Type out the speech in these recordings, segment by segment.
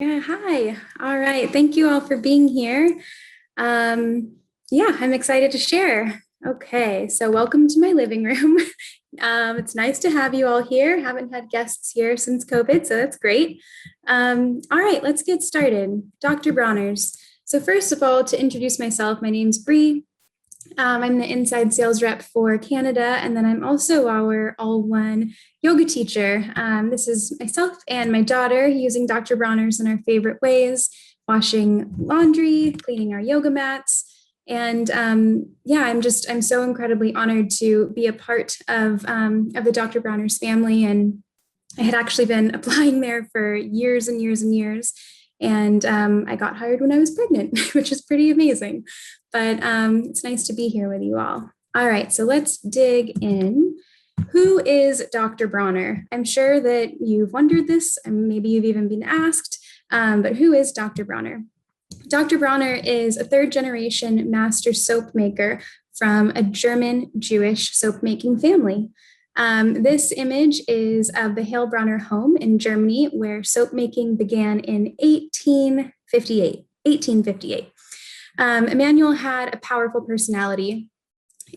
Yeah, hi. All right. Thank you all for being here. Um, yeah, I'm excited to share. Okay, so welcome to my living room. It's nice to have you all here. Haven't had guests here since COVID, so that's great. All right, let's get started. Dr. Bronners. So first of all, to introduce myself, my name's Bree. I'm the inside sales rep for Canada, and then I'm also our all one yoga teacher. This is myself and my daughter using Dr. Bronner's in our favorite ways, washing laundry, cleaning our yoga mats. And yeah, I'm so incredibly honored to be a part of the Dr. Bronner's family. And I had actually been applying there for years and years and years. And I got hired when I was pregnant, which is pretty amazing. But it's nice to be here with you all. All right, so let's dig in. Who is Dr. Bronner? I'm sure that you've wondered this, and maybe you've even been asked, but who is Dr. Bronner? Dr. Bronner is a third generation master soap maker from a German Jewish soap making family. This image is of the Heilbronner home in Germany, where soap making began in 1858. Emmanuel had a powerful personality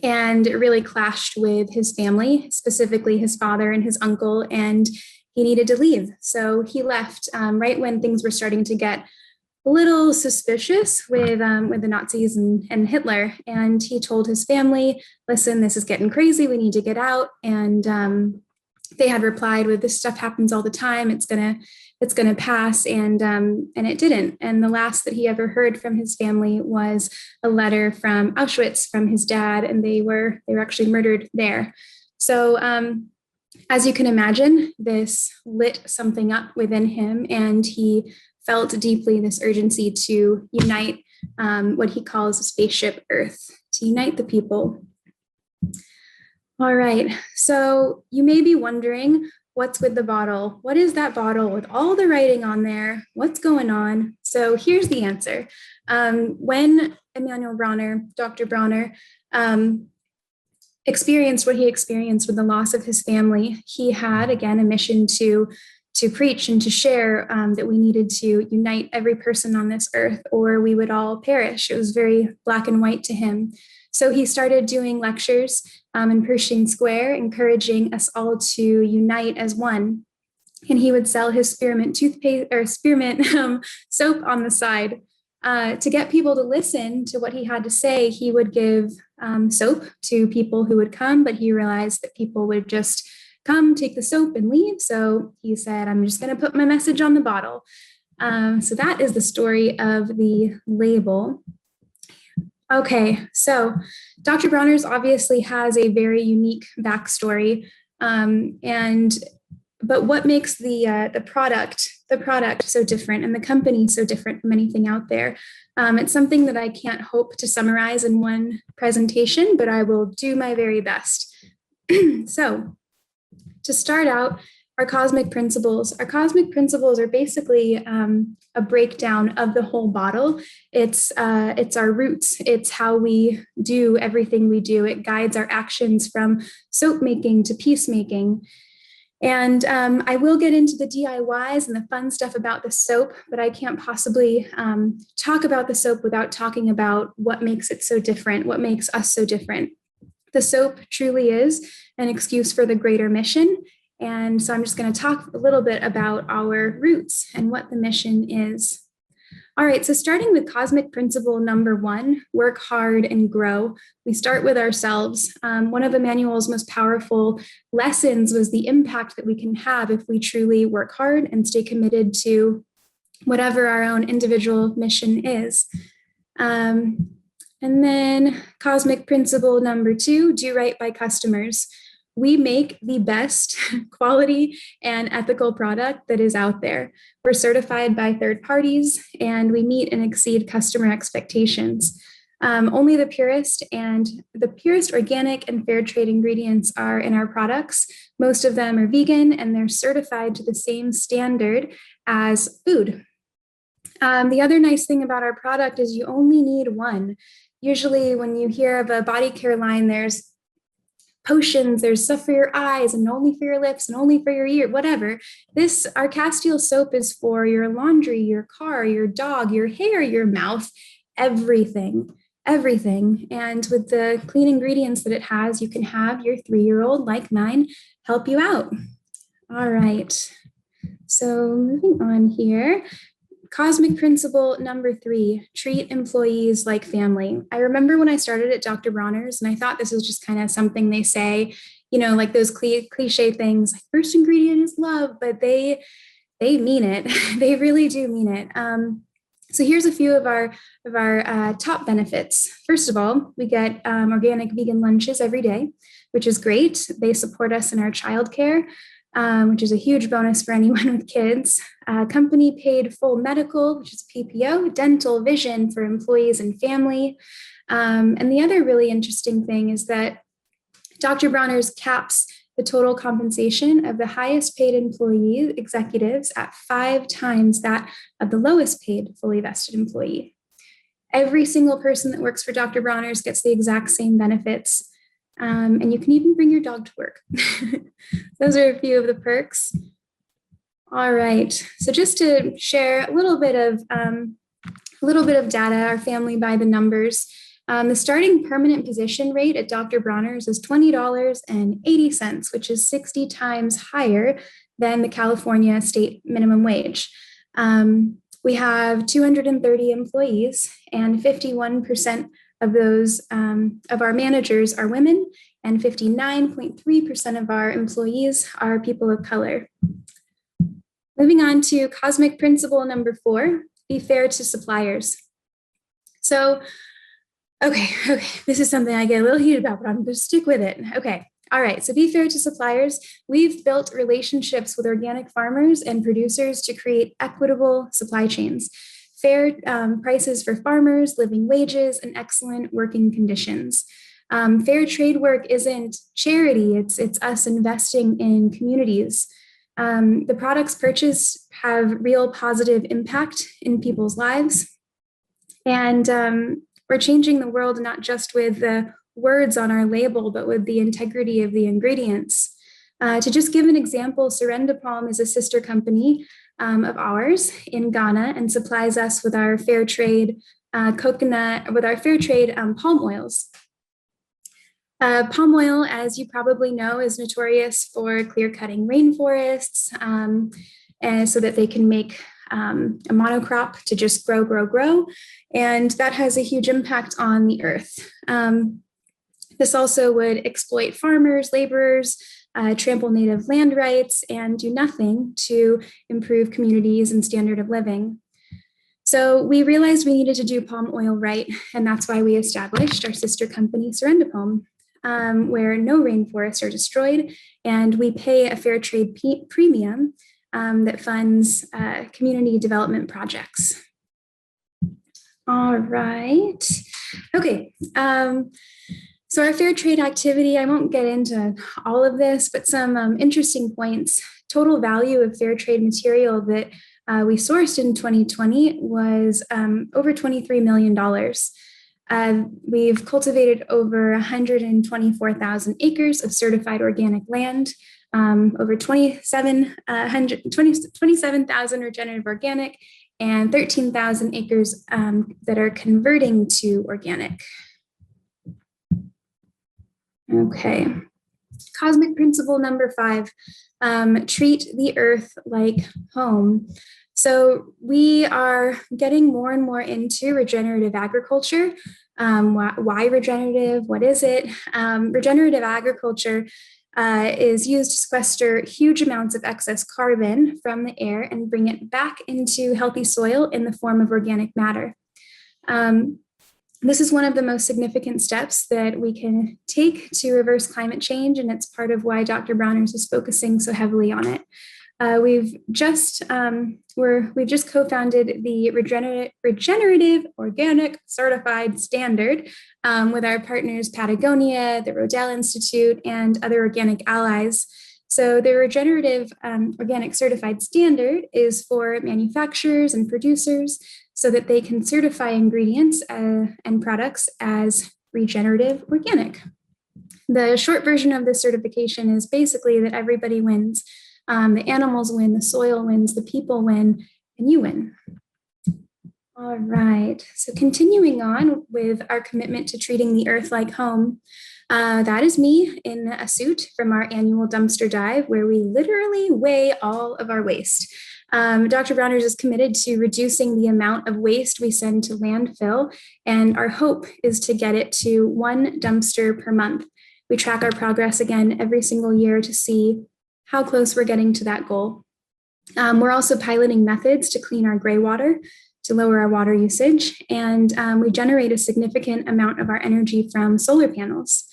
and it really clashed with his family, specifically his father and his uncle, and he needed to leave. So he left right when things were starting to get a little suspicious with the Nazis and Hitler. And he told his family, listen, this is getting crazy. We need to get out. And they had replied with, this stuff happens all the time. It's gonna pass. And it didn't. And the last that he ever heard from his family was a letter from Auschwitz from his dad. And they were actually murdered there. So as you can imagine, this lit something up within him, and he felt deeply this urgency to unite what he calls spaceship Earth, to unite the people. All right, so you may be wondering, what's with the bottle? What is that bottle with all the writing on there? What's going on? So here's the answer. When Emmanuel Bronner, Dr. Bronner, experienced what he experienced with the loss of his family, he had, again, a mission to preach and to share that we needed to unite every person on this earth or we would all perish. It was very black and white to him. So he started doing lectures in Pershing Square, encouraging us all to unite as one. And he would sell his spearmint toothpaste or spearmint soap on the side. To get people to listen to what he had to say, he would give soap to people who would come, but he realized that people would just come, take the soap, and leave. So he said, I'm just going to put my message on the bottle. So that is the story of the label. Okay, so Dr. Bronner's obviously has a very unique backstory, but what makes the product so different and the company so different from anything out there? It's something that I can't hope to summarize in one presentation, but I will do my very best. So to start out, our cosmic principles. Our cosmic principles are basically a breakdown of the whole bottle. It's our roots. It's how we do everything we do. It guides our actions from soap making to peacemaking. And I will get into the DIYs and the fun stuff about the soap, but I can't possibly talk about the soap without talking about what makes it so different, what makes us so different. The soap truly is an excuse for the greater mission. And so I'm just going to talk a little bit about our roots and what the mission is. All right, so starting with cosmic principle number 1, work hard and grow. We start with ourselves. One of Emmanuel's most powerful lessons was the impact that we can have if we truly work hard and stay committed to whatever our own individual mission is. And then cosmic principle number 2, do right by customers. We make the best quality and ethical product that is out there. We're certified by third parties and we meet and exceed customer expectations. Only the purest organic and fair trade ingredients are in our products. Most of them are vegan and they're certified to the same standard as food. The other nice thing about our product is you only need one. Usually when you hear of a body care line, there's potions, there's stuff for your eyes and only for your lips and only for your ear, whatever. Our Castile soap is for your laundry, your car, your dog, your hair, your mouth, everything, everything. And with the clean ingredients that it has, you can have your 3-year-old, like mine, help you out. All right. So moving on here. Cosmic principle number 3, treat employees like family. I remember when I started at Dr. Bronner's, and I thought this was just kind of something they say, like those cliche things, like first ingredient is love, but they mean it. They really do mean it. So here's a few of our top benefits. First of all, we get organic vegan lunches every day, which is great. They support us in our childcare, which is a huge bonus for anyone with kids. Company paid full medical, which is PPO, dental, vision for employees and family. And the other really interesting thing is that Dr. Bronner's caps the total compensation of the highest paid employee executives at 5 times that of the lowest paid fully vested employee. Every single person that works for Dr. Bronner's gets the exact same benefits. And you can even bring your dog to work. Those are a few of the perks. All right. So just to share a little bit of data, our family by the numbers. The starting permanent position rate at Dr. Bronner's is $20.80, which is 60 times higher than the California state minimum wage. We have 230 employees, and 51% of those of our managers are women, and 59.3% of our employees are people of color. Moving on to cosmic principle number 4, be fair to suppliers. So, okay, this is something I get a little heated about, but I'm going to stick with it. Okay, all right, so be fair to suppliers. We've built relationships with organic farmers and producers to create equitable supply chains. Fair prices for farmers, living wages, and excellent working conditions. Fair trade work isn't charity, it's us investing in communities. The products purchased have real positive impact in people's lives. And we're changing the world not just with the words on our label, but with the integrity of the ingredients. To just give an example, Serendipalm is a sister company of ours in Ghana and supplies us with our fair trade palm oils. Palm oil, as you probably know, is notorious for clear-cutting rainforests, and so that they can make a monocrop to just grow. And that has a huge impact on the earth. This also would exploit farmers, laborers, trample native land rights, and do nothing to improve communities and standard of living. So we realized we needed to do palm oil right, and that's why we established our sister company, Serendipalm, where no rainforests are destroyed, and we pay a fair trade premium that funds community development projects. All right. Okay. So our fair trade activity, I won't get into all of this, but some interesting points. Total value of fair trade material that we sourced in 2020 was over $23 million. We've cultivated over 124,000 acres of certified organic land, over 27,000 regenerative organic, and 13,000 acres that are converting to organic. Okay, cosmic principle number 5, treat the earth like home. So we are getting more and more into regenerative agriculture. Why regenerative? What is it? Regenerative agriculture is used to sequester huge amounts of excess carbon from the air and bring it back into healthy soil in the form of organic matter. This is one of the most significant steps that we can take to reverse climate change, and it's part of why Dr. Bronner's is focusing so heavily on it. We've just co-founded the Regenerative Organic Certified Standard with our partners Patagonia, the Rodale Institute, and other organic allies. So the Regenerative Organic Certified Standard is for manufacturers and producers so that they can certify ingredients and products as regenerative organic. The short version of this certification is basically that everybody wins. The animals win, the soil wins, the people win, and you win. All right, so continuing on with our commitment to treating the earth like home, that is me in a suit from our annual dumpster dive where we literally weigh all of our waste. Dr. Bronner's is committed to reducing the amount of waste we send to landfill, and our hope is to get it to 1 dumpster per month. We track our progress again every single year to see how close we're getting to that goal. We're also piloting methods to clean our gray water, to lower our water usage, and we generate a significant amount of our energy from solar panels.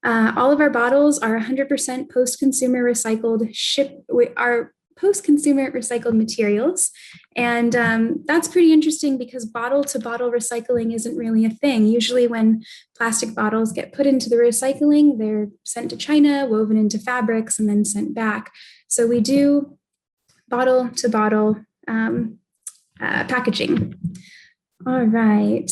All of our bottles are 100% post-consumer recycled, post-consumer recycled materials. And that's pretty interesting because bottle-to-bottle recycling isn't really a thing. Usually when plastic bottles get put into the recycling, they're sent to China, woven into fabrics, and then sent back. So we do bottle-to-bottle packaging. All right.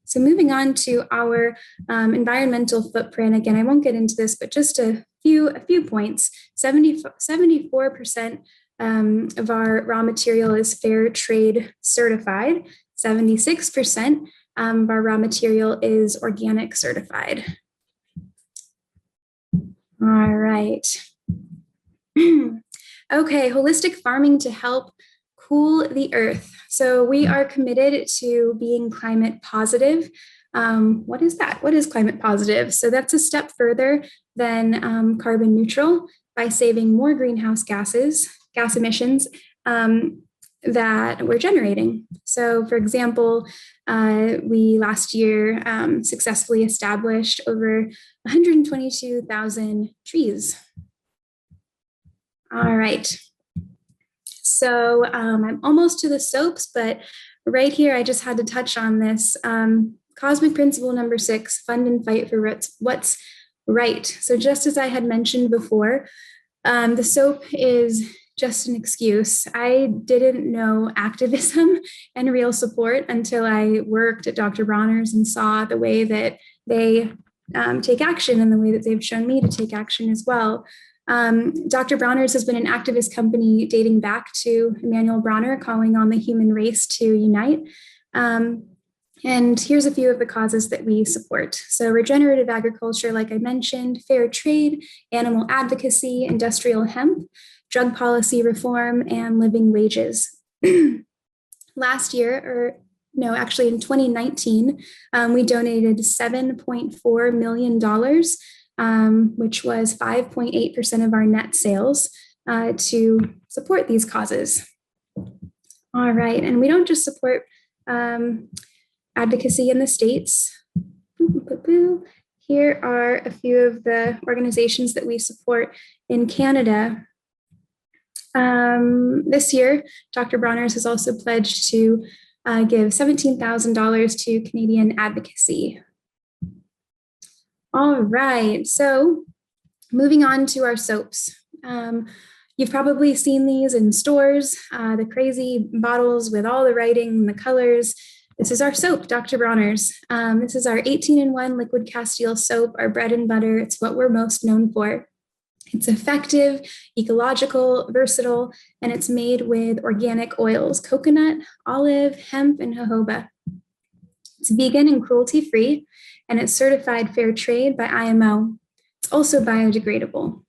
So moving on to our environmental footprint. Again, I won't get into this, but just a few points. 74% of our raw material is fair trade certified. 76% of our raw material is organic certified. All right. Okay, holistic farming to help cool the earth. So we are committed to being climate positive. What is that? What is climate positive? So that's a step further than carbon neutral by saving more greenhouse gas emissions that we're generating. So for example, we last year successfully established over 122,000 trees. All right. So I'm almost to the soaps, but right here, I just had to touch on this. Cosmic principle number 6, fund and fight for what's right. So just as I had mentioned before, the soap is just an excuse. I didn't know activism and real support until I worked at Dr. Bronner's and saw the way that they take action and the way that they've shown me to take action as well. Dr. Bronner's has been an activist company dating back to Emanuel Bronner, calling on the human race to unite. And here's a few of the causes that we support. So regenerative agriculture, like I mentioned, fair trade, animal advocacy, industrial hemp, drug policy reform, and living wages. Last year, actually in 2019, we donated $7.4 million, which was 5.8% of our net sales, to support these causes. All right, and we don't just support advocacy in the States. Here are a few of the organizations that we support in Canada. This year, Dr. Bronner's has also pledged to give $17,000 to Canadian advocacy. All right, so moving on to our soaps. You've probably seen these in stores, the crazy bottles with all the writing and the colors. This is our soap, Dr. Bronner's. This is our 18-in-1 liquid castile soap, our bread and butter. It's what we're most known for. It's effective, ecological, versatile, and it's made with organic oils, coconut, olive, hemp, and jojoba. It's vegan and cruelty-free, and it's certified fair trade by IMO. It's also biodegradable.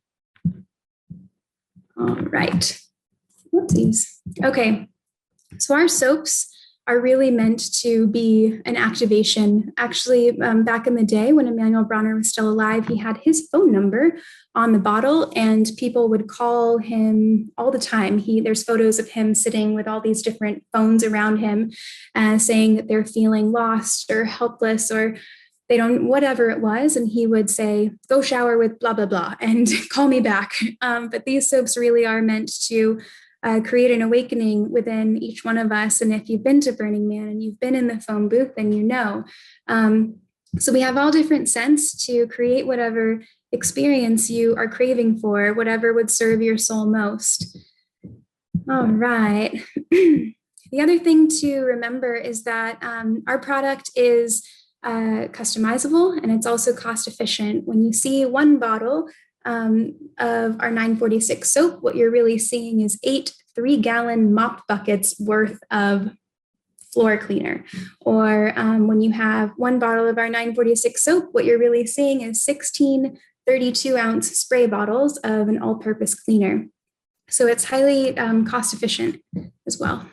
All right. Whoopsies. Okay, so our soaps are really meant to be an activation. Actually, back in the day when Emanuel Bronner was still alive, he had his phone number on the bottle and people would call him all the time. There's photos of him sitting with all these different phones around him, saying that they're feeling lost or helpless or they don't, whatever it was. And he would say, go shower with blah, blah, blah, and call me back. But these soaps really are meant to create an awakening within each one of us. And if you've been to Burning Man and you've been in the phone booth, then you know. So we have all different scents to create whatever experience you are craving for, whatever would serve your soul most. All right. The other thing to remember is that our product is customizable, and it's also cost efficient. When you see one bottle of our 946 soap, what you're really seeing is 8 3-gallon mop buckets worth of floor cleaner. Or when you have one bottle of our 946 soap, what you're really seeing is 16 32-ounce spray bottles of an all-purpose cleaner. So it's highly cost efficient as well.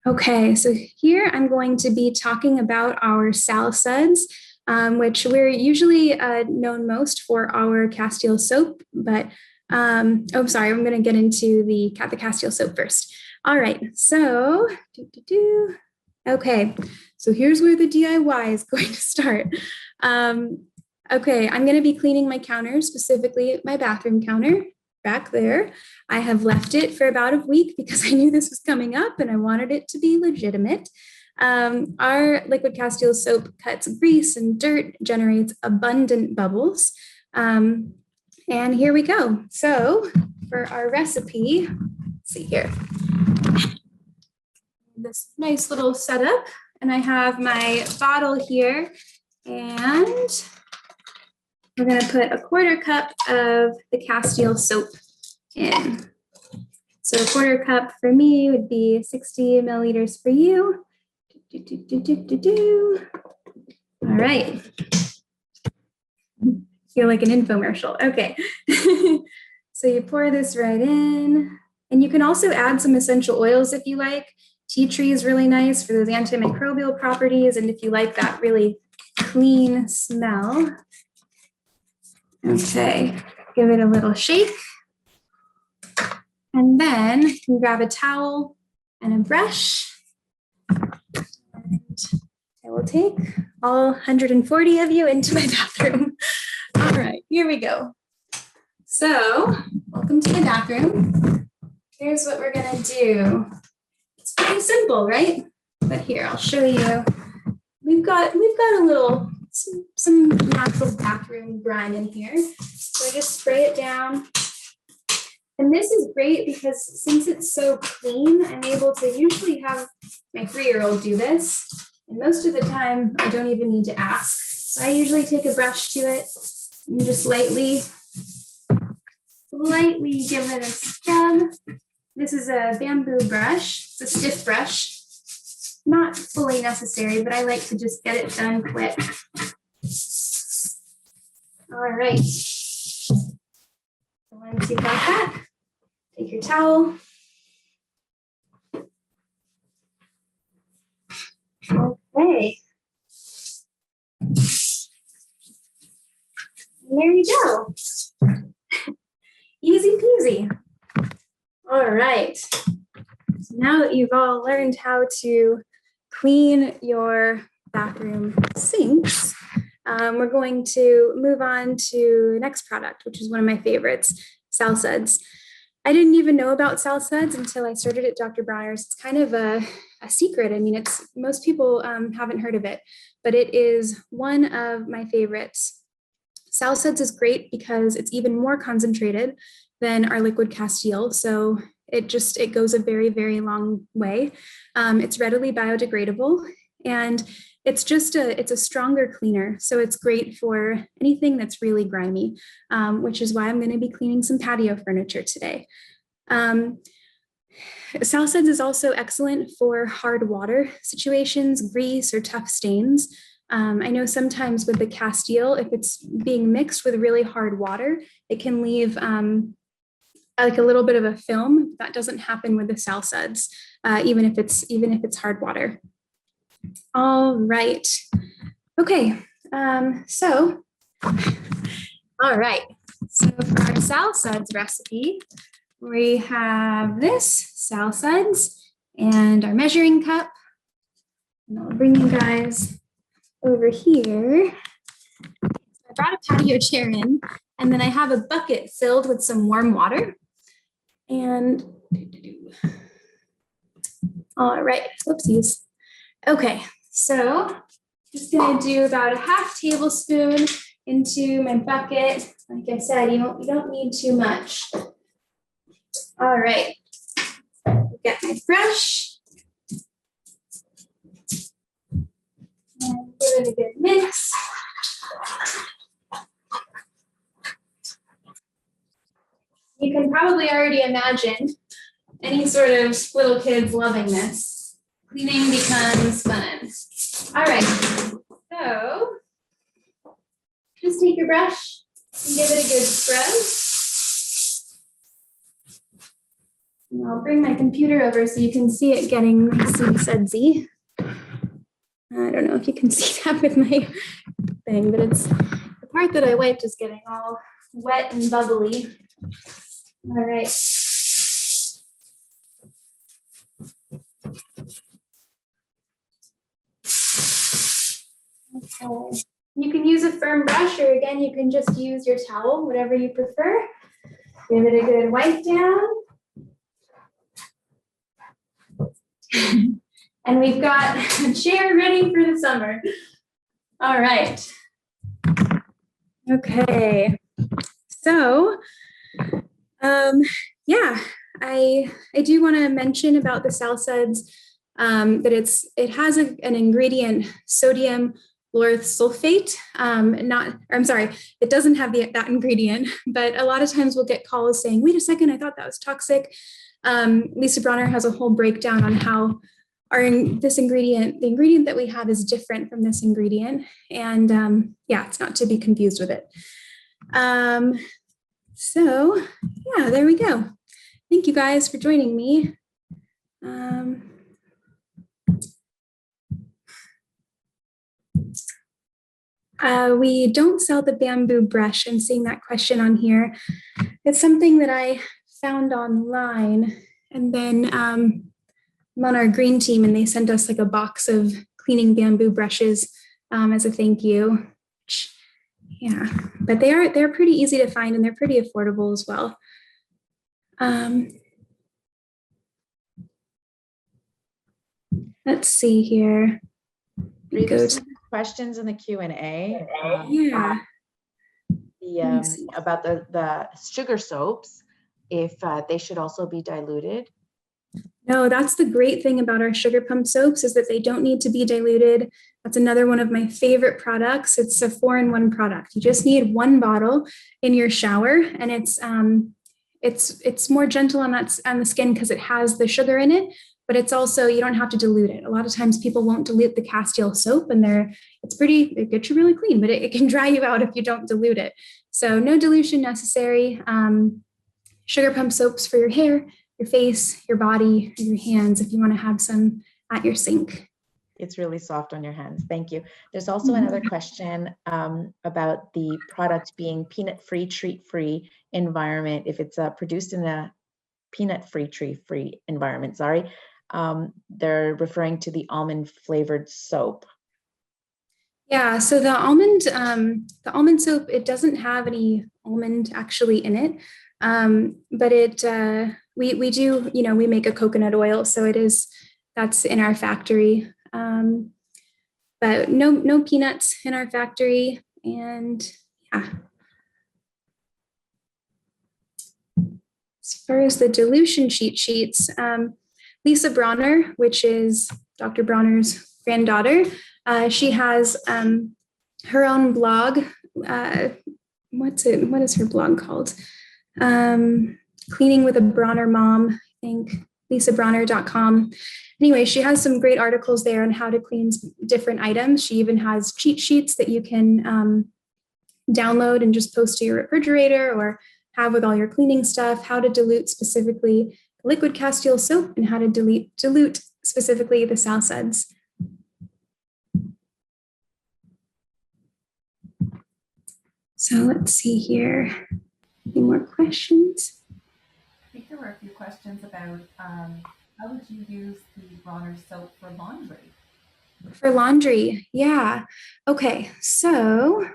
Okay, so here I'm going to be talking about our Sal Suds, which we're usually known most for our Castile soap, but I'm going to get into the Castile soap first. All right, so, okay, so here's where the DIY is going to start. Okay, I'm going to be cleaning my counter, specifically my bathroom counter back there. I have left it for about a week because I knew this was coming up and I wanted it to be legitimate. Our liquid Castile soap cuts grease and dirt, generates abundant bubbles. And here we go. So for our recipe, let's see here, this nice little setup, and I have my bottle here, and we're going to put a 1/4 cup of the Castile soap in. So a 1/4 cup for me would be 60 milliliters for you. All right. Feel like an infomercial. Okay. So you pour this right in, and you can also add some essential oils if you like. Tea tree is really nice for those antimicrobial properties, and if you like that really clean smell. Okay, give it a little shake. And then you grab a towel and a brush. And I will take all 140 of you into my bathroom. All right, here we go. So, welcome to the bathroom. Here's what we're gonna do. It's pretty simple, right? But here, I'll show you. We've got a little, some natural bathroom brine in here. So I just spray it down. And this is great because since it's so clean, I'm able to usually have my 3-year-old do this. And most of the time, I don't even need to ask. So I usually take a brush to it and just lightly give it a scrub. This is a bamboo brush. It's a stiff brush. Not fully necessary, but I like to just get it done quick. All right. So once you've got that, take your towel. Okay. And there you go. Easy peasy. All right. So now that you've all learned how to clean your bathroom sinks, we're going to move on to the next product, which is one of my favorites, Sal Suds. I didn't even know about Sal Suds until I started at Dr. Bronner's. It's kind of a secret. I mean, most people haven't heard of it, but it is one of my favorites. Sal Suds is great because it's even more concentrated than our liquid Castile. So it goes a very, very long way. It's readily biodegradable, and it's a stronger cleaner. So it's great for anything that's really grimy, which is why I'm going to be cleaning some patio furniture today. Sal Suds is also excellent for hard water situations, grease, or tough stains. I know sometimes with the Castile, if it's being mixed with really hard water, it can leave like a little bit of a film. That doesn't happen with the Sal Suds, even if it's hard water. All right. Okay. So for our Sal Suds recipe, we have this Sal Suds and our measuring cup. And I'll bring you guys over here. I brought a patio chair in, and then I have a bucket filled with some warm water. And all right, whoopsies. Okay, so just gonna do about a half tablespoon into my bucket. Like I said, you don't need too much. All right, get my brush. it a good mix. You can probably already imagine any sort of little kids loving this. Cleaning becomes fun. All right, so just take your brush and give it a good scrub. And I'll bring my computer over so you can see it getting nice and sudsy. I don't know if you can see that with my thing, but it's the part that I wiped is getting all wet and bubbly. All right. Okay. You can use a firm brush, or again, you can just use your towel, whatever you prefer. Give it a good wipe down. And we've got a chair ready for the summer. All right. Okay. So, yeah, I do want to mention about the Salsuds that it has an ingredient, sodium lauryl sulfate. It doesn't have that ingredient, but a lot of times we'll get calls saying, wait a second, I thought that was toxic. Lisa Bronner has a whole breakdown on how the ingredient that we have is different from this ingredient. And yeah, it's not to be confused with it. So yeah, there we go. Thank you guys for joining me. We don't sell the bamboo brush. I'm seeing that question on here. It's something that I found online, and then I'm on our green team, and they sent us like a box of cleaning bamboo brushes as a thank you. Yeah, but they're pretty easy to find, and they're pretty affordable as well. Let's see here. Go to questions in the Q&A. Yeah. About the sugar soaps, if they should also be diluted. No, that's the great thing about our sugar pump soaps, is that they don't need to be diluted. That's another one of my favorite products. It's a 4-in-1 product. You just need one bottle in your shower, and it's more gentle on the skin because it has the sugar in it, but it's also, you don't have to dilute it. A lot of times people won't dilute the Castile soap, and it gets you really clean, but it can dry you out if you don't dilute it. So no dilution necessary. Sugar pump soaps for your hair, your face, your body, your hands, if you want to have some at your sink. It's really soft on your hands. Thank you. There's also another question about the product being peanut-free, treat-free environment. If it's produced in a peanut-free, treat-free environment, they're referring to the almond-flavored soap. Yeah, so the almond soap, it doesn't have any almond actually in it, but we do, we make a coconut oil, so that's in our factory, but no peanuts in our factory, and yeah. As far as the dilution cheat sheets, Lisa Bronner, which is Dr. Bronner's granddaughter, she has her own blog. What is her blog called? Cleaning with a Bronner Mom, I think, lisabronner.com. Anyway, she has some great articles there on how to clean different items. She even has cheat sheets that you can download and just post to your refrigerator or have with all your cleaning stuff, how to dilute specifically liquid Castile soap and how to dilute specifically the Salsuds. So let's see here. Any more questions? I think there were a few questions about how would you use the Bronner soap for laundry? For laundry, yeah. Okay, so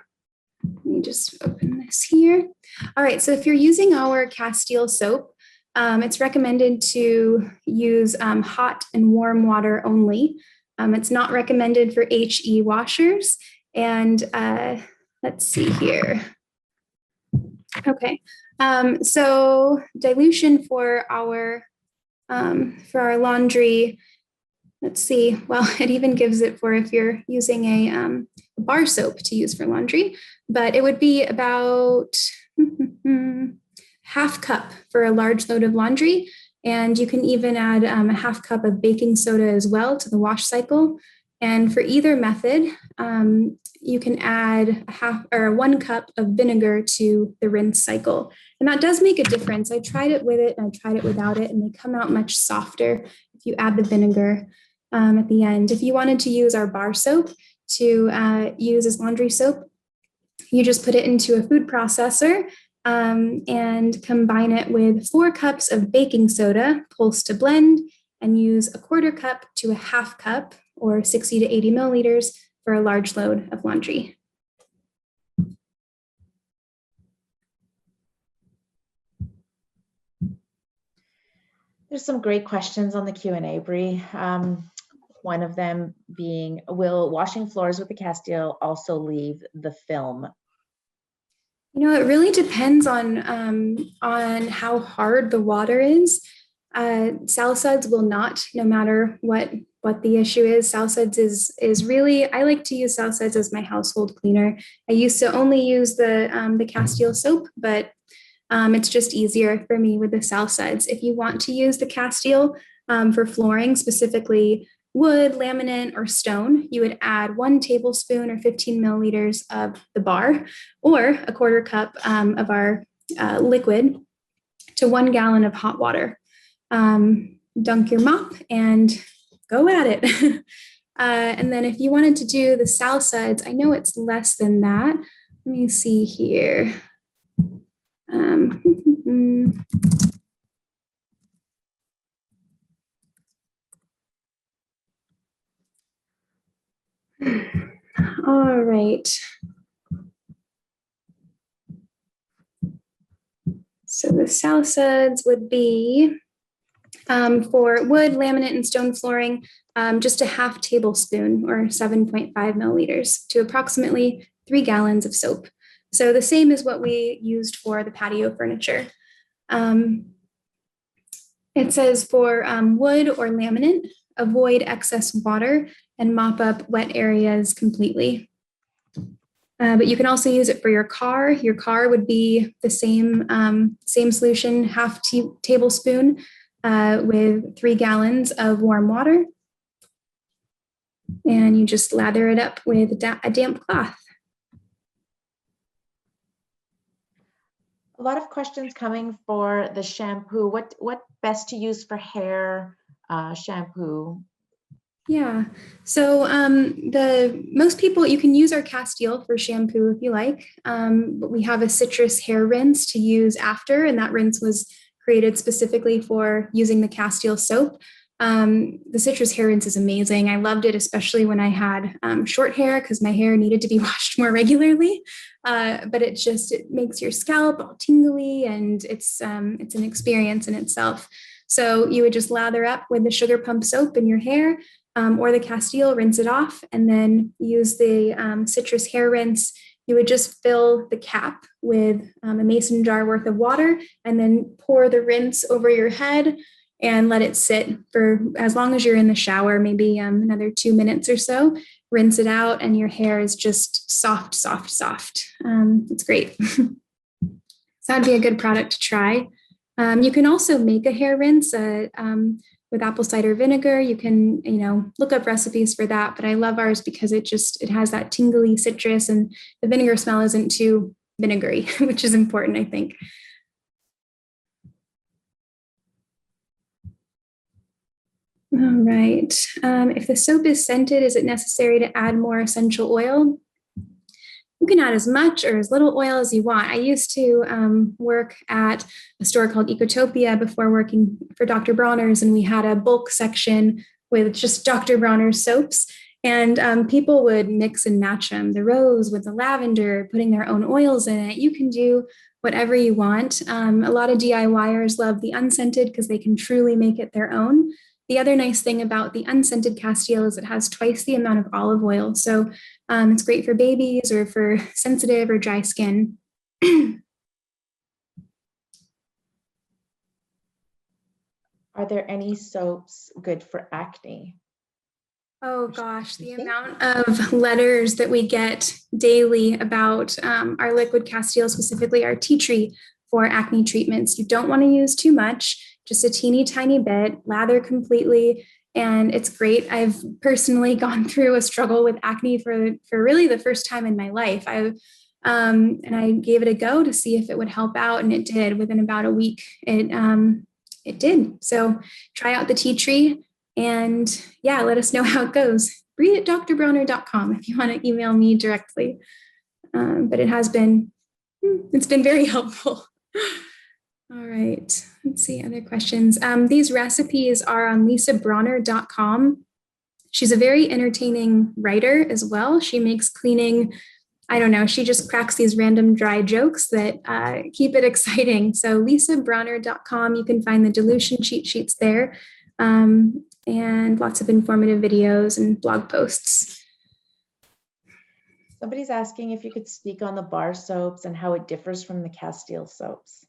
let me just open this here. All right, so if you're using our Castile soap, it's recommended to use hot and warm water only. It's not recommended for HE washers. And let's see here. Okay, so dilution for our laundry, let's see, well, it even gives it for if you're using a bar soap to use for laundry, but it would be about half cup for a large load of laundry. And you can even add a half cup of baking soda as well to the wash cycle. And for either method, you can add a half or 1 cup of vinegar to the rinse cycle. And that does make a difference. I tried it with it and I tried it without it, and they come out much softer if you add the vinegar at the end. If you wanted to use our bar soap to use as laundry soap, you just put it into a food processor and combine it with 4 cups of baking soda, pulse to blend, and use a 1/4 cup to a half cup or 60 to 80 milliliters for a large load of laundry. There's some great questions on the Q&A, Bree. One of them being, will washing floors with the Castile also leave the film? You know, it really depends on how hard the water is. Salicides will not, no matter what the issue is. Salicides is really, I like to use salicides as my household cleaner. I used to only use the Castile soap, but it's just easier for me with the salicides. If you want to use the Castile for flooring, specifically wood, laminate, or stone, you would add 1 tablespoon or 15 milliliters of the bar or a 1/4 cup of our liquid to 1 gallon of hot water. Dunk your mop and go at it. And then if you wanted to do the salicides, I know it's less than that. Let me see here. All right. So the salicides would be for wood, laminate, and stone flooring, just a half tablespoon or 7.5 milliliters to approximately 3 gallons of soap. So the same as what we used for the patio furniture. It says for wood or laminate, avoid excess water and mop up wet areas completely. But you can also use it for your car. Your car would be the same solution, half tablespoon with 3 gallons of warm water. And you just lather it up with a damp cloth. A lot of questions coming for the shampoo. What best to use for hair shampoo? Yeah, so the most people, you can use our Castile for shampoo if you like, but we have a citrus hair rinse to use after, and that rinse was created specifically for using the Castile soap. The citrus hair rinse is amazing. I loved it, especially when I had short hair because my hair needed to be washed more regularly. But it makes your scalp all tingly, and it's an experience in itself. So you would just lather up with the sugar pump soap in your hair, or the Castile, rinse it off, and then use the citrus hair rinse. You would just fill the cap with a mason jar worth of water and then pour the rinse over your head and let it sit for as long as you're in the shower, maybe another 2 minutes or so. Rinse it out and your hair is just soft, soft, soft. It's great. So that'd be a good product to try. You can also make a hair rinse with apple cider vinegar. You can, look up recipes for that, but I love ours because it has that tingly citrus and the vinegar smell isn't too vinegary, which is important, I think. All right. If the soap is scented, is it necessary to add more essential oil? You can add as much or as little oil as you want. I used to work at a store called Ecotopia before working for Dr. Bronner's, and we had a bulk section with just Dr. Bronner's soaps. And people would mix and match them, the rose with the lavender, putting their own oils in it. You can do whatever you want. A lot of DIYers love the unscented because they can truly make it their own. The other nice thing about the unscented Castile is it has twice the amount of olive oil. So it's great for babies or for sensitive or dry skin. Are there any soaps good for acne? Oh gosh, You the think? amount of letters that we get daily about our liquid Castile, specifically our tea tree for acne treatments. You don't want to use too much, just a teeny tiny bit, lather completely, and it's great. I've personally gone through a struggle with acne for really the first time in my life. And I gave it a go to see if it would help out, and it did. Within about a week, it did. So try out the tea tree. And yeah, let us know how it goes. Read at drbronner.com if you want to email me directly. But it's been very helpful. All right, let's see other questions. These recipes are on lisabronner.com. She's a very entertaining writer as well. She makes cleaning, I don't know, she just cracks these random dry jokes that keep it exciting. So lisabronner.com, you can find the dilution cheat sheets there. And lots of informative videos and blog posts. Somebody's asking if you could speak on the bar soaps and how it differs from the Castile soaps.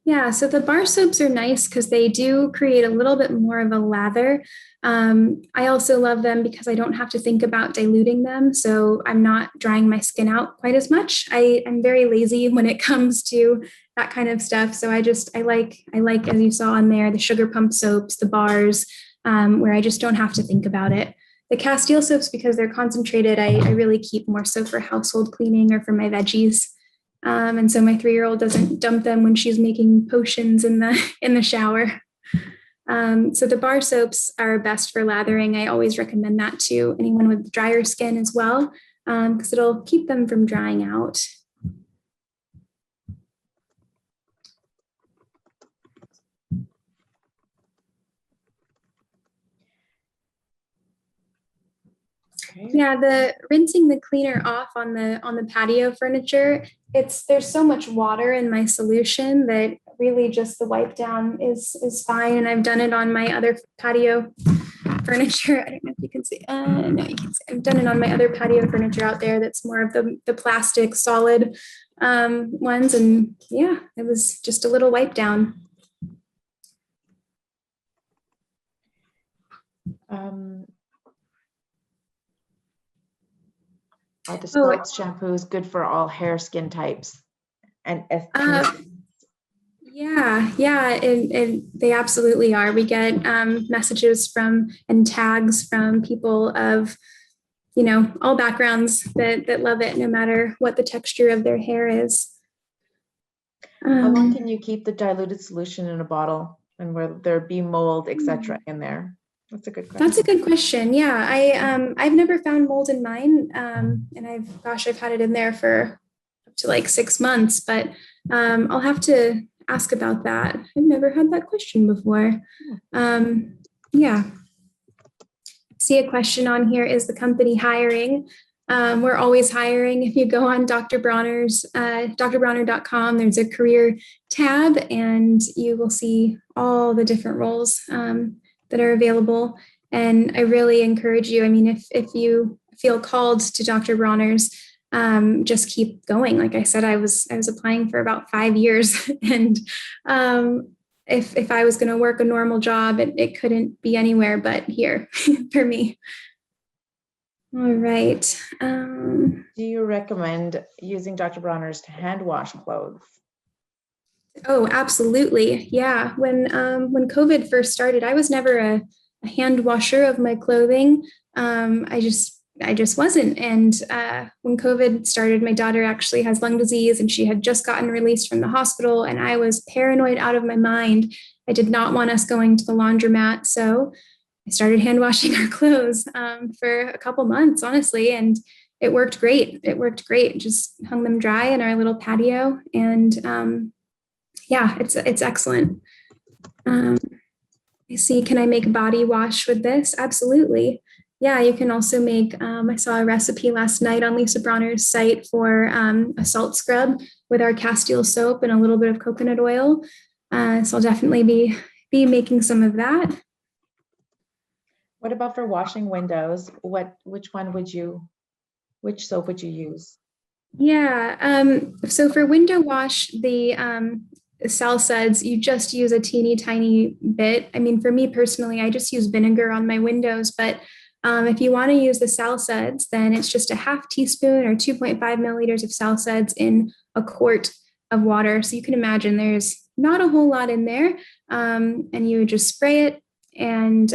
Yeah, so the bar soaps are nice because they do create a little bit more of a lather. I also love them because I don't have to think about diluting them, so I'm not drying my skin out quite as much. I'm very lazy when it comes to that kind of stuff, so I like as you saw on there, the sugar pump soaps, the bars, where I just don't have to think about it. The Castile soaps, because they're concentrated, I really keep more so for household cleaning or for my veggies. And so my 3-year-old doesn't dump them when she's making potions in the shower. So the bar soaps are best for lathering. I always recommend that to anyone with drier skin as well, because it'll keep them from drying out. Okay. Yeah, the rinsing the cleaner off on the patio furniture, there's so much water in my solution that really just the wipe down is fine. And I've done it on my other patio furniture. I don't know if you can see. No, you can see. I've done it on my other patio furniture out there. That's more of the plastic solid ones, and yeah, it was just a little wipe down. Are the soaps, shampoos good for all hair, skin types, and yeah, and they absolutely are. We get messages from and tags from people of, all backgrounds that love it, no matter what the texture of their hair is. How long can you keep the diluted solution in a bottle, and will there be mold, etc. in there? That's a good question. That's a good question. Yeah, I've never found mold in mine, and I've had it in there for up to like 6 months, but I'll have to ask about that. I've never had that question before. Yeah. See a question on here: is the company hiring? We're always hiring. If you go on drbronner.com, there's a career tab, and you will see all the different roles that are available. And I really encourage you. I mean, if you feel called to Dr. Bronner's, just keep going. Like I said, I was applying for about 5 years, and if I was going to work a normal job, it couldn't be anywhere but here for me. All right. Do you recommend using Dr. Bronner's to hand wash clothes? Oh, absolutely. Yeah. When COVID first started, I was never a hand washer of my clothing. I just wasn't. And when COVID started, my daughter actually has lung disease, and she had just gotten released from the hospital, and I was paranoid out of my mind. I did not want us going to the laundromat. So I started hand washing our clothes for a couple months, honestly, and it worked great. Just hung them dry in our little patio, and yeah, it's excellent. I see. Can I make body wash with this? Absolutely. Yeah, you can also make. I saw a recipe last night on Lisa Bronner's site for a salt scrub with our Castile soap and a little bit of coconut oil. So I'll definitely be making some of that. What about for washing windows? Which soap would you use? Yeah. So for window wash, the Sal suds, you just use a teeny tiny bit. I mean, for me personally, I just use vinegar on my windows, but If you want to use the sal suds, then it's just a half teaspoon or 2.5 milliliters of sal suds in a quart of water. So you can imagine there's not a whole lot in there. And you would just spray it and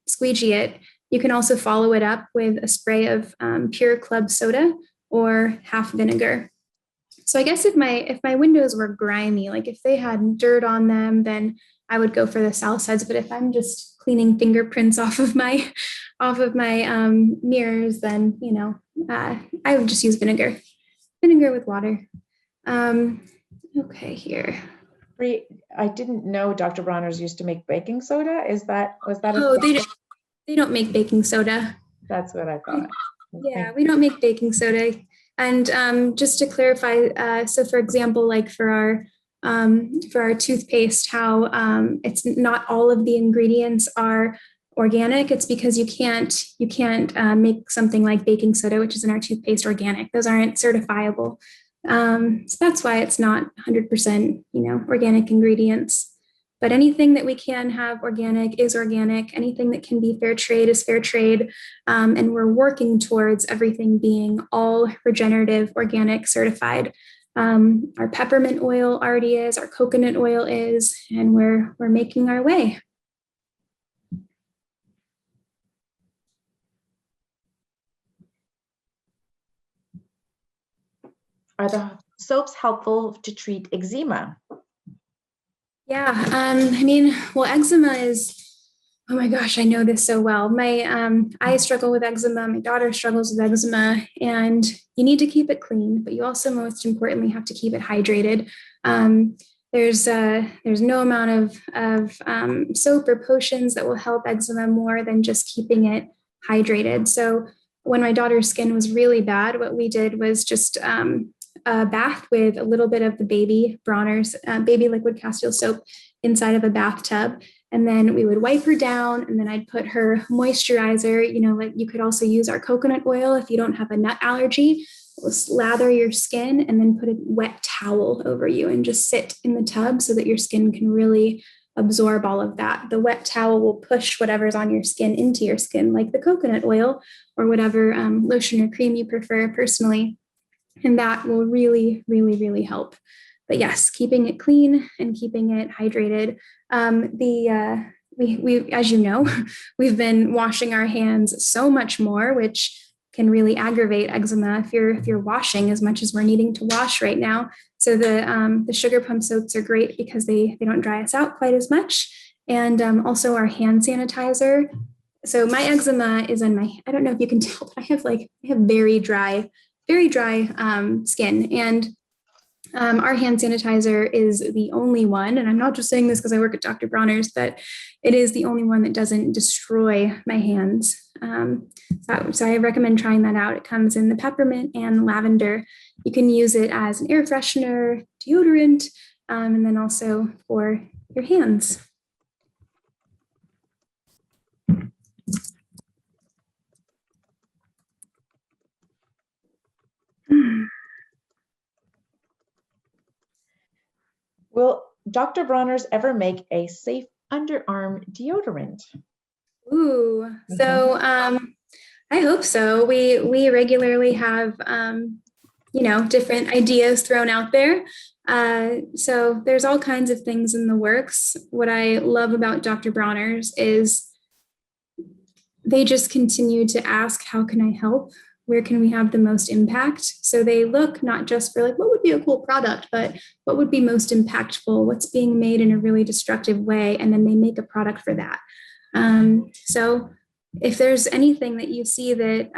squeegee it. You can also follow it up with a spray of pure club soda or half vinegar. So I guess if my windows were grimy, like if they had dirt on them, then I would go for the sal suds. But if I'm just cleaning fingerprints off of my mirrors, then I would just use vinegar with water. Okay, here. I didn't know Dr. Bronner's used to make baking soda. Was that Oh, they don't make baking soda. That's what I thought. Yeah, we don't make baking soda. And just to clarify, so for example, like for our toothpaste, how it's not all of the ingredients are organic. It's because you can't make something like baking soda, which is in our toothpaste, organic. Those aren't certifiable. So that's why it's not 100%, organic ingredients. But anything that we can have organic is organic. Anything that can be fair trade is fair trade. And we're working towards everything being all regenerative, organic, certified. Our peppermint oil already is, our coconut oil is, and we're making our way. Are the soaps helpful to treat eczema? Yeah, eczema is, oh my gosh, I know this so well. I struggle with eczema, my daughter struggles with eczema, and you need to keep it clean, but you also most importantly have to keep it hydrated. There's no amount of soap or potions that will help eczema more than just keeping it hydrated. So when my daughter's skin was really bad, what we did was just a bath with a little bit of the baby Bronner's baby liquid castile soap inside of a bathtub. And then we would wipe her down, and then I'd put her moisturizer, like you could also use our coconut oil if you don't have a nut allergy. Lather your skin and then put a wet towel over you and just sit in the tub so that your skin can really absorb all of that. The wet towel will push whatever's on your skin into your skin, like the coconut oil or whatever lotion or cream you prefer personally. And that will really, really, really help. But yes, keeping it clean and keeping it hydrated. We, as you know, we've been washing our hands so much more, which can really aggravate eczema if you're washing as much as we're needing to wash right now. So the sugar pump soaps are great because they don't dry us out quite as much. And also our hand sanitizer. So my eczema is on I don't know if you can tell, but I have very dry skin. And our hand sanitizer is the only one, and I'm not just saying this because I work at Dr. Bronner's, but it is the only one that doesn't destroy my hands. So I recommend trying that out. It comes in the peppermint and lavender. You can use it as an air freshener, deodorant, and then also for your hands. Will Dr. Bronner's ever make a safe underarm deodorant? Ooh, so I hope so. We regularly have different ideas thrown out there. So there's all kinds of things in the works. What I love about Dr. Bronner's is they just continue to ask, how can I help? Where can we have the most impact? So they look not just for what would be a cool product, but what would be most impactful, what's being made in a really destructive way, and then they make a product for that. So if there's anything that you see that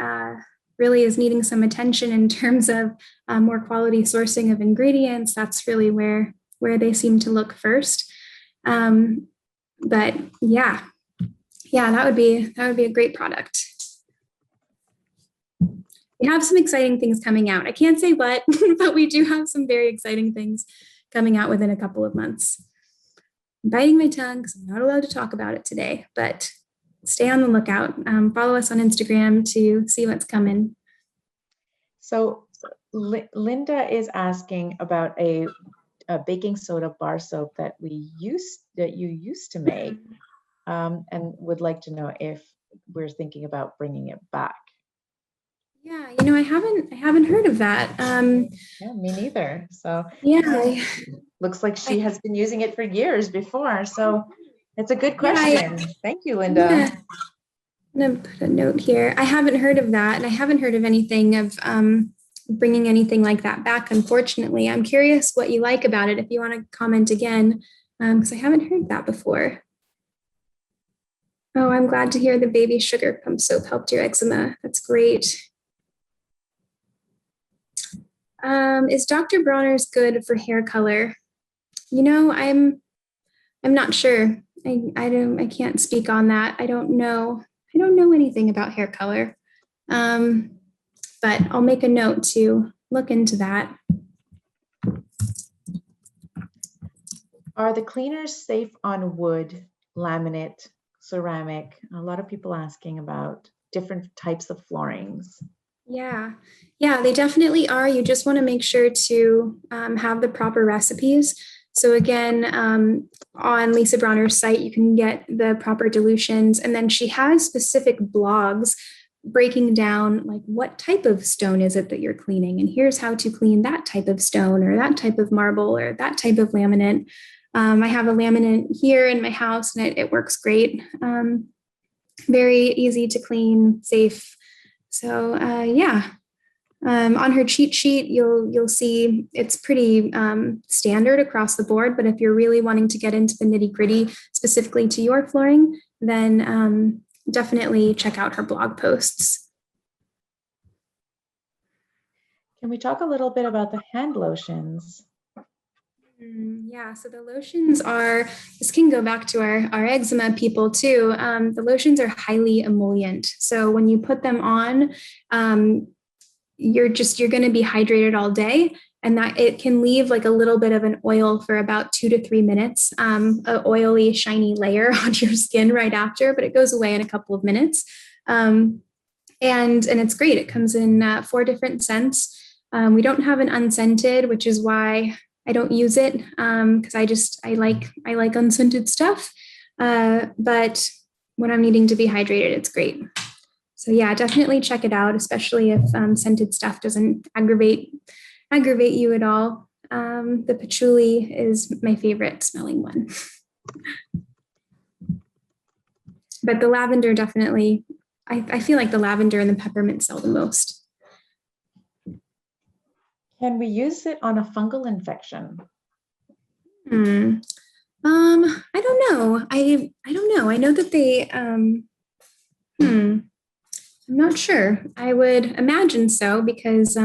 really is needing some attention in terms of more quality sourcing of ingredients, that's really where they seem to look first. But yeah, that would be a great product. We have some exciting things coming out. I can't say what, but we do have some very exciting things coming out within a couple of months. I'm biting my tongue because I'm not allowed to talk about it today, but stay on the lookout. Follow us on Instagram to see what's coming. So Linda is asking about a baking soda bar soap that you used to make, and would like to know if we're thinking about bringing it back. Yeah, I haven't heard of that. Yeah, me neither. So Yeah, looks like she has been using it for years before. So it's a good Yeah, question. Thank you, Linda. yeah. I'm gonna put a note here. I haven't heard of that, and I haven't heard of anything of bringing anything like that back. Unfortunately, I'm curious what you like about it. If you want to comment again, because I haven't heard that before. Oh, I'm glad to hear the baby sugar pump soap helped your eczema. That's great. Is Dr. Bronner's good for hair color? I'm not sure. I can't speak on that. I don't know anything about hair color. But I'll make a note to look into that. Are the cleaners safe on wood, laminate, ceramic? A lot of people asking about different types of floorings. Yeah, they definitely are. You just want to make sure to have the proper recipes. So again, on Lisa Bronner's site, you can get the proper dilutions, and then she has specific blogs breaking down like what type of stone is it that you're cleaning, and here's how to clean that type of stone or that type of marble or that type of laminate. I have a laminate here in my house, and it works great. Very easy to clean, safe. So yeah, on her cheat sheet, you'll see it's pretty standard across the board. But if you're really wanting to get into the nitty gritty specifically to your flooring, then definitely check out her blog posts. Can we talk a little bit about the hand lotions? Yeah, so the lotions this can go back to our eczema people too. The lotions are highly emollient. So when you put them on, you're going to be hydrated all day, and that it can leave like a little bit of an oil for about 2 to 3 minutes, an oily, shiny layer on your skin right after, but it goes away in a couple of minutes. And it's great. It comes in 4 different scents. We don't have an unscented, which is why I don't use it, because I like unscented stuff. But when I'm needing to be hydrated, it's great. So yeah, definitely check it out, especially if scented stuff doesn't aggravate you at all. The patchouli is my favorite smelling one. But the lavender definitely, I feel like the lavender and the peppermint sell the most. Can we use it on a fungal infection? I don't know. I don't know. I know that they, I'm not sure. I would imagine so, because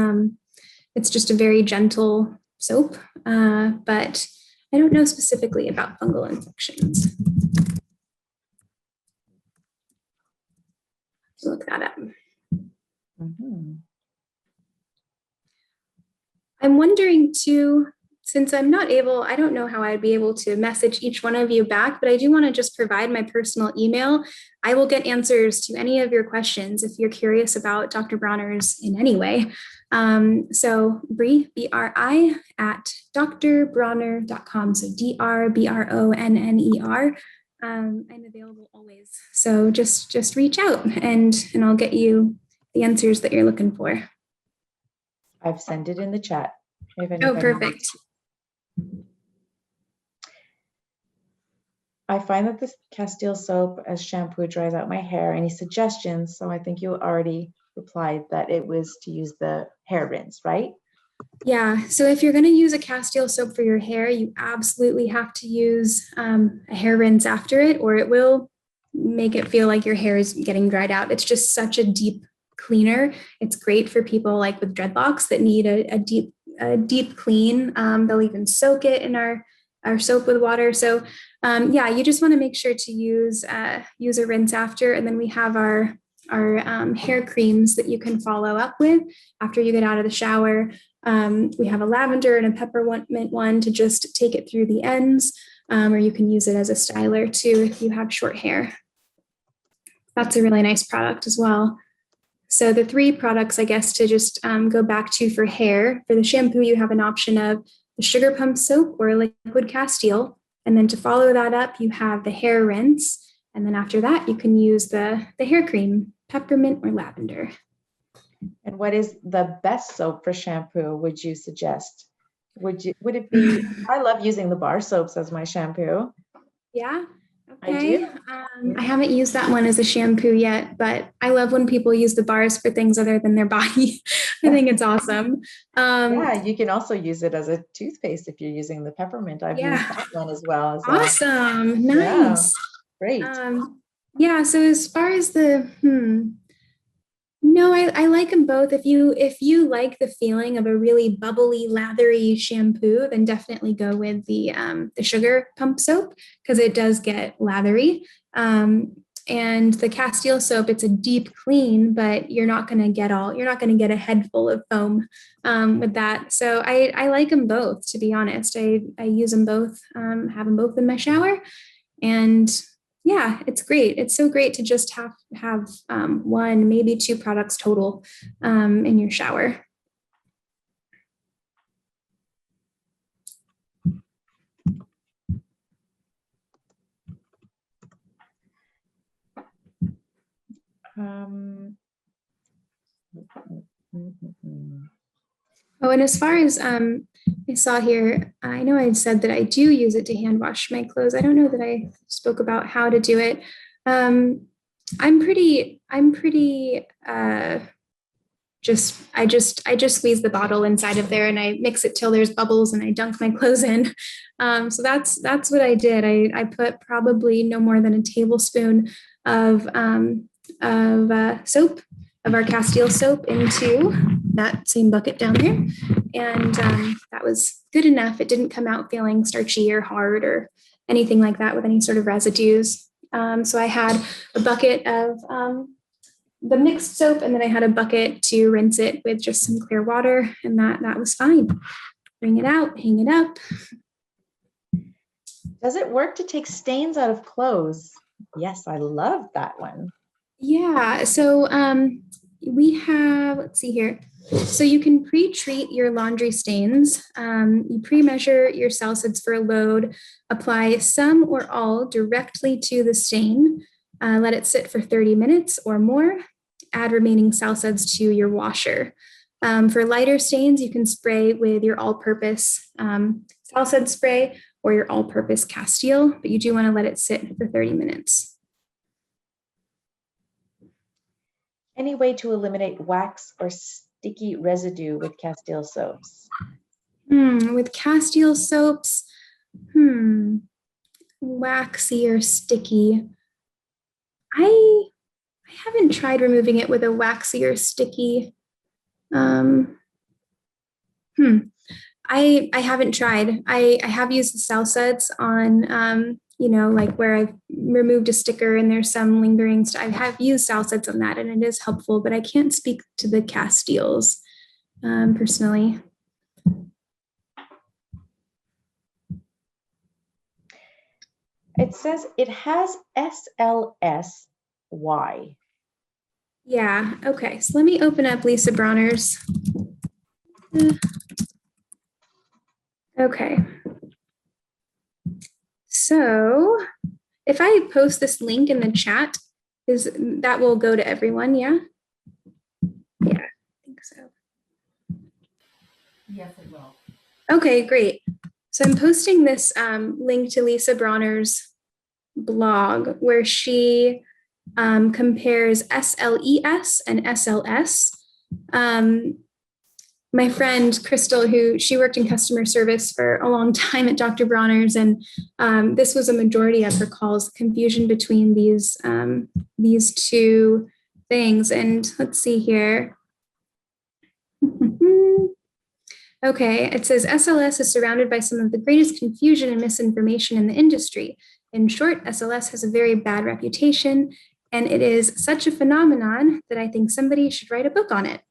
it's just a very gentle soap, but I don't know specifically about fungal infections. Look that up. Mm-hmm. I'm wondering too, since I don't know how I'd be able to message each one of you back, but I do want to just provide my personal email. I will get answers to any of your questions if you're curious about Dr. Bronner's in any way. So Bri, B-R-I, at drbronner.com. So DRBRONNER. I'm available always. So just reach out and I'll get you the answers that you're looking for. I've sent it in the chat. Oh, perfect. I find that this Castile soap as shampoo dries out my hair. Any suggestions? So I think you already replied that it was to use the hair rinse, right? Yeah, so if you're going to use a Castile soap for your hair, you absolutely have to use a hair rinse after it, or it will make it feel like your hair is getting dried out. It's just such a deep cleaner. It's great for people like with dreadlocks that need a deep clean. They'll even soak it in our soap with water. So yeah, you just want to make sure to use a rinse after, and then we have our hair creams that you can follow up with after you get out of the shower. We have a lavender and a peppermint one to just take it through the ends, or you can use it as a styler too if you have short hair. That's a really nice product as well. So the 3 products, I guess, to just go back to for hair. For the shampoo, you have an option of the sugar pump soap or liquid Castile. And then to follow that up, you have the hair rinse. And then after that, you can use the hair cream, peppermint or lavender. And what is the best soap for shampoo, would you suggest? Would it be, I love using the bar soaps as my shampoo. Yeah. I Okay. do. I haven't used that one as a shampoo yet, but I love when people use the bars for things other than their body. I think it's awesome. Yeah, you can also use it as a toothpaste if you're using the peppermint. I've used Yeah. that one as well. As Awesome. yeah, Nice. great. Yeah. So as far as the, no, I like them both. If you like the feeling of a really bubbly, lathery shampoo, then definitely go with the sugar pump soap because it does get lathery. And the Castile soap, it's a deep clean, but you're not going to get a head full of foam with that. So I like them both, to be honest. I use them both, have them both in my shower, and yeah, it's great. It's so great to just have one, maybe two products total in your shower. Oh, and as far as I saw here, I know I said that I do use it to hand wash my clothes. I don't know that I spoke about how to do it. I'm pretty I just squeeze the bottle inside of there and I mix it till there's bubbles and I dunk my clothes in. So that's what I did. I put probably no more than a tablespoon of soap, of our Castile soap, into that same bucket down there, and that was good enough. It didn't come out feeling starchy or hard or anything like that with any sort of residues. So I had a bucket of the mixed soap, and then I had a bucket to rinse it with just some clear water, and that was fine. Bring it out, hang it up. Does it work to take stains out of clothes? Yes, I love that one. Yeah, so we have, let's see here. So you can pre-treat your laundry stains. You pre-measure your salicids for a load, apply some or all directly to the stain, let it sit for 30 minutes or more, add remaining salicids to your washer. For lighter stains, you can spray with your all-purpose salicid spray or your all-purpose Castile, but you do want to let it sit for 30 minutes. Any way to eliminate wax or sticky residue with Castile soaps? With Castile soaps, waxy or sticky. I haven't tried removing it with a waxy or sticky. I haven't tried. I have used the salicids on like where I've removed a sticker and there's some lingering stuff. I have used salicids on that and it is helpful, but I can't speak to the Castiles personally. It says it has SLS-Y. Yeah, okay. So let me open up Lisa Bronner's. Okay. So if I post this link in the chat, that will go to everyone, yeah? Yeah, I think so. Yes, it will. Okay, great. So I'm posting this link to Lisa Bronner's blog where she compares SLES and SLS. My friend Crystal, she worked in customer service for a long time at Dr. Bronner's, and this was a majority of her calls, confusion between these two things. And let's see here. Okay, it says SLS is surrounded by some of the greatest confusion and misinformation in the industry. In short, SLS has a very bad reputation, and it is such a phenomenon that I think somebody should write a book on it.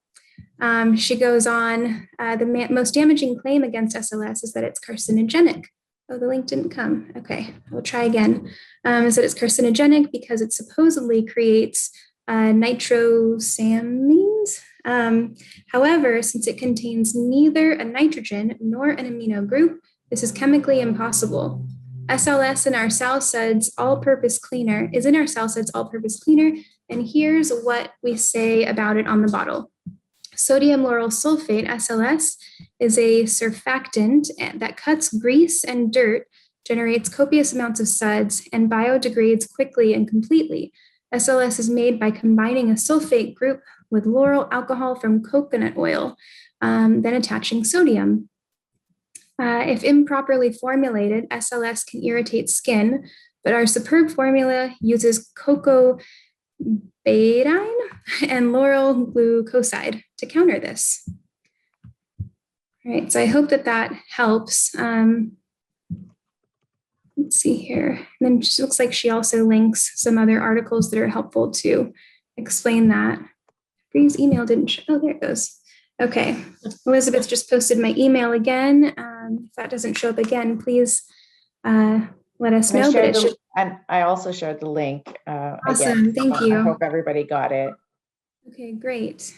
She goes on, the most damaging claim against SLS is that it's carcinogenic. Oh, the link didn't come. Okay, I will try again. Is that it's carcinogenic because it supposedly creates nitrosamines. However, since it contains neither a nitrogen nor an amino group, this is chemically impossible. SLS in our Sal Suds all-purpose cleaner is in our Sal Suds all-purpose cleaner, and here's what we say about it on the bottle. Sodium lauryl sulfate, SLS, is a surfactant that cuts grease and dirt, generates copious amounts of suds, and biodegrades quickly and completely. SLS is made by combining a sulfate group with lauryl alcohol from coconut oil, then attaching sodium. If improperly formulated, SLS can irritate skin, but our superb formula uses cocoa betadine and lauryl glucoside to counter this. All right, so I hope that that helps. Let's see here. And then it looks like she also links some other articles that are helpful to explain that. Bree's email didn't show. Oh, there it goes. Okay, Elizabeth just posted my email again. If that doesn't show up again, please let us know. And I also shared the link. Awesome, again. thank you. I hope everybody got it. Okay, great.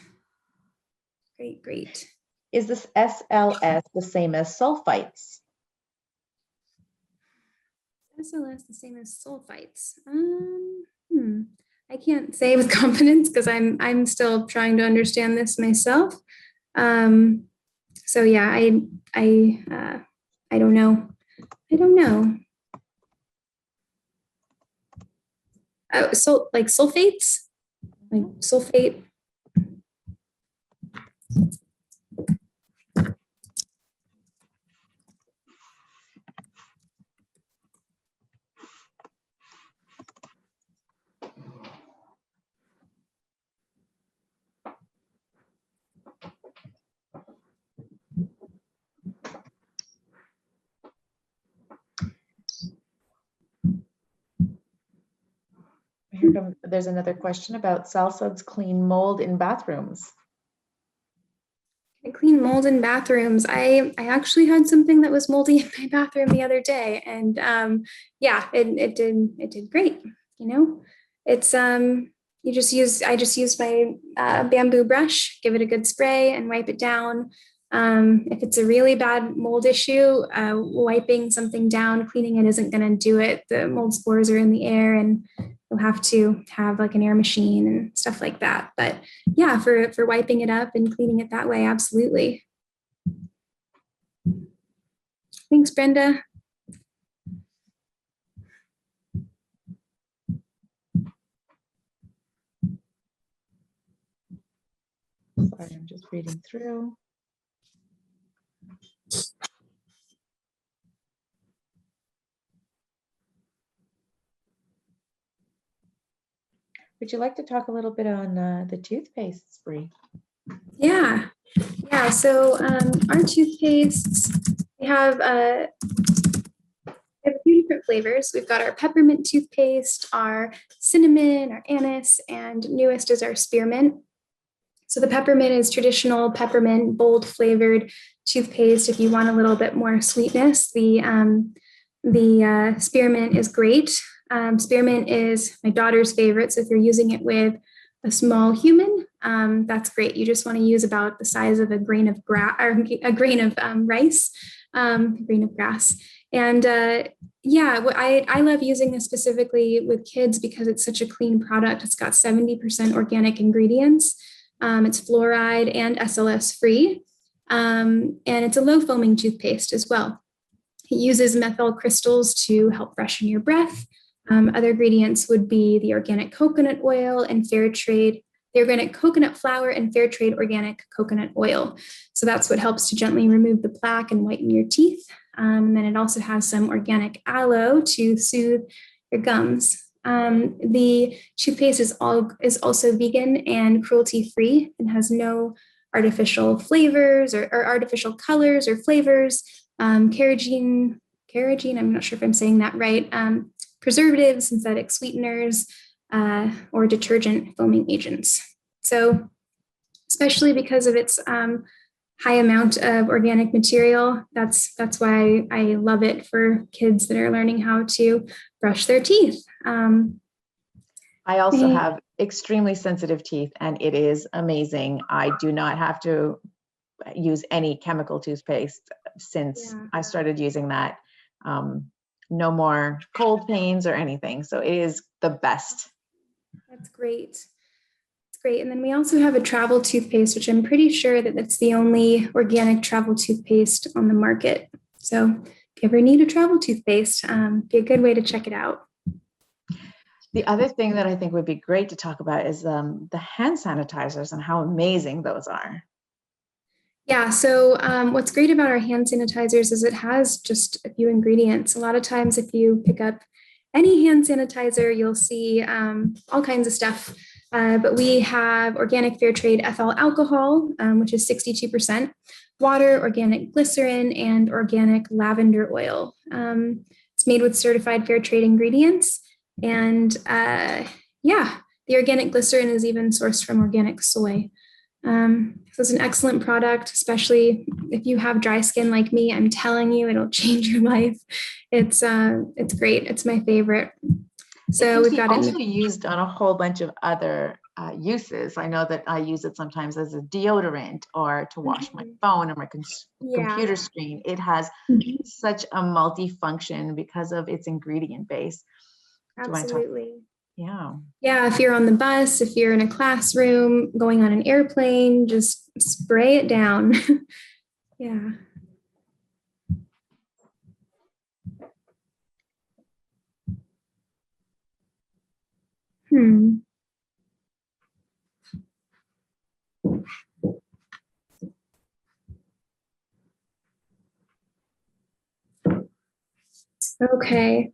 Great. Is this SLS the same as sulfites? SLS the same as sulfites? I can't say with confidence because I'm still trying to understand this myself. So yeah, I don't know. So like sulfates, like sulfate. There's another question about Sal Suds clean mold in bathrooms. I clean mold in bathrooms. I actually had something that was moldy in my bathroom the other day, and yeah, it did great. You know, it's I just use my bamboo brush, give it a good spray, and wipe it down. If it's a really bad mold issue, wiping something down, cleaning it isn't going to do it. The mold spores are in the air, and you'll have to have like an air machine and stuff like that. But yeah, for wiping it up and cleaning it that way, absolutely. Thanks, Brenda. Sorry, I'm just reading through. Would you like to talk a little bit on the toothpaste, Bree? Yeah. So our toothpastes, we have a few different flavors. We've got our peppermint toothpaste, our cinnamon, our anise, and newest is our spearmint. So the peppermint is traditional peppermint, bold flavored toothpaste. If you want a little bit more sweetness, the spearmint is great. Spearmint is my daughter's favorite. So if you're using it with a small human, that's great. You just want to use about the size of a grain of grass or a grain of rice, a grain of grass. And yeah, I love using this specifically with kids because it's such a clean product. It's got 70% organic ingredients. It's fluoride and SLS free. And it's a low foaming toothpaste as well. It uses methyl crystals to help freshen your breath. Other ingredients would be the organic coconut oil and fair trade, the organic coconut flour and fair trade organic coconut oil. So that's what helps to gently remove the plaque and whiten your teeth. And then it also has some organic aloe to soothe your gums. The toothpaste is also vegan and cruelty-free and has no artificial flavors or artificial colors or flavors, carrageen, I'm not sure if I'm saying that right, preservatives, synthetic sweeteners, or detergent foaming agents. So especially because of its high amount of organic material, that's why I love it for kids that are learning how to brush their teeth. I also have extremely sensitive teeth, and it is amazing. I do not have to use any chemical toothpaste since I started using that. no more cold pains or anything. So it is the best. That's great. It's great. And then we also have a travel toothpaste, which I'm pretty sure that it's the only organic travel toothpaste on the market. So if you ever need a travel toothpaste, be a good way to check it out. The other thing that I think would be great to talk about is the hand sanitizers and how amazing those are. Yeah, so what's great about our hand sanitizers is it has just a few ingredients. A lot of times if you pick up any hand sanitizer, you'll see all kinds of stuff. But we have organic fair trade ethyl alcohol, which is 62%, water, organic glycerin, and organic lavender oil. It's made with certified fair trade ingredients. And yeah, the organic glycerin is even sourced from organic soy. So it's an excellent product, especially if you have dry skin like me. I'm telling you, it'll change your life. It's great. It's my favorite. So we've got it also used on a whole bunch of other uses. I know that I use it sometimes as a deodorant or to wash my phone or my computer screen. It has such a multi-function because of its ingredient base. Absolutely. Yeah. Yeah, if you're on the bus, if you're in a classroom, going on an airplane, just spray it down. Yeah. Okay.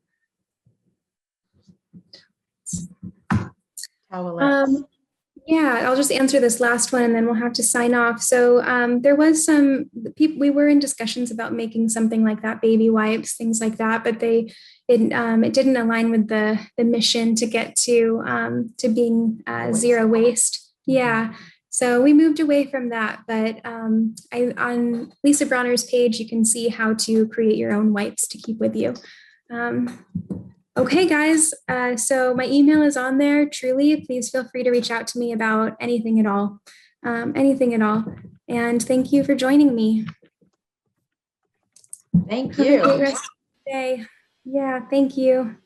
Yeah, I'll just answer this last one and then we'll have to sign off. So there was some people, we were in discussions about making something like that, baby wipes, things like that, but it didn't align with the mission to get to being zero waste. Yeah. So we moved away from that, but on Lisa Bronner's page, you can see how to create your own wipes to keep with you. Okay, guys, so my email is on there. Truly, please feel free to reach out to me about anything at all. Anything at all. And thank you for joining me. Thank Have you. a great rest of the day. Yeah, thank you.